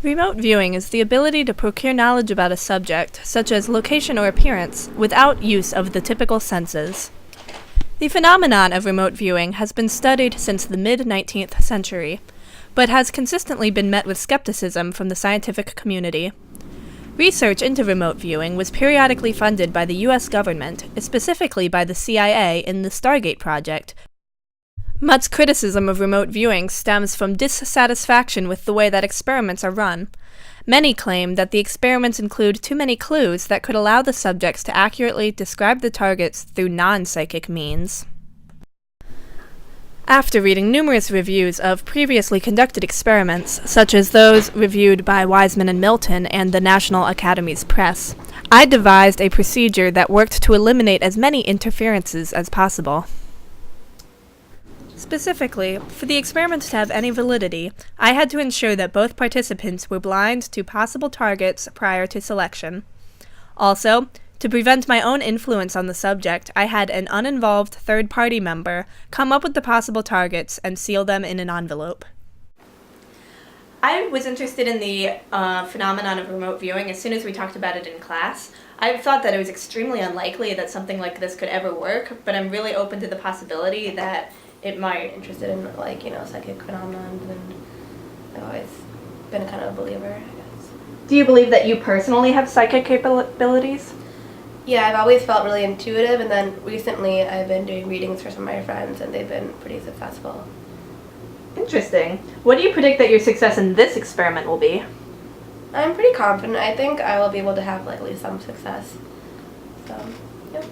Remote viewing is the ability to procure knowledge about a subject, such as location or appearance, without use of the typical senses. The phenomenon of remote viewing has been studied since the mid-19th century, but has consistently been met with skepticism from the scientific community. Research into remote viewing was periodically funded by the U.S. government, specifically by the CIA in the Stargate project. Much criticism of remote viewing stems from dissatisfaction with the way that experiments are run. Many claim that the experiments include too many clues that could allow the subjects to accurately describe the targets through non-psychic means. After reading numerous reviews of previously conducted experiments, such as those reviewed by Wiseman and Milton and the National Academies Press, I devised a procedure that worked to eliminate as many interferences as possible. Specifically, for the experiment to have any validity, I had to ensure that both participants were blind to possible targets prior to selection. Also, to prevent my own influence on the subject, I had an uninvolved third-party member come up with the possible targets and seal them in an envelope. I was interested in the phenomenon of remote viewing as soon as we talked about it in class. I thought that it was extremely unlikely that something like this could ever work, but I'm really open to the possibility that it might. Interested in, psychic phenomenon, and I've always been kind of a believer, I guess. Do you believe that you personally have psychic capabilities? Yeah, I've always felt really intuitive, and then recently I've been doing readings for some of my friends, and they've been pretty successful. Interesting. What do you predict that your success in this experiment will be? I'm pretty confident. I think I will be able to have at least some success. So, yep.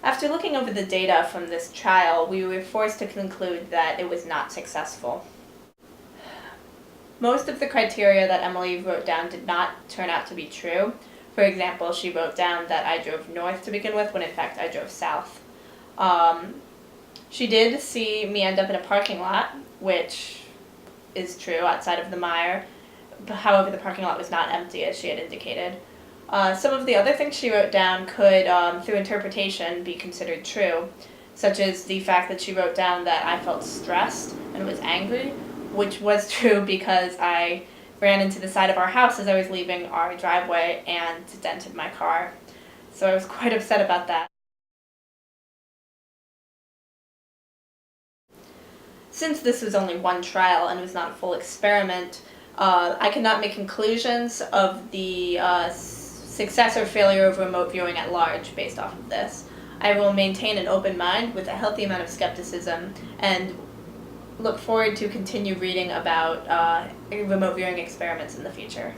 After looking over the data from this trial, we were forced to conclude that it was not successful. Most of the criteria that Emily wrote down did not turn out to be true. For example, she wrote down that I drove north to begin with, when in fact I drove south. She did see me end up in a parking lot, which is true, outside of the mire. However, the parking lot was not empty, as she had indicated. Some of the other things she wrote down could, through interpretation, be considered true, such as the fact that she wrote down that I felt stressed and was angry, which was true because I ran into the side of our house as I was leaving our driveway and dented my car. So I was quite upset about that. Since this was only one trial and was not a full experiment, I cannot make conclusions of the success or failure of remote viewing at large based off of this. I will maintain an open mind with a healthy amount of skepticism, and look forward to continue reading about remote viewing experiments in the future.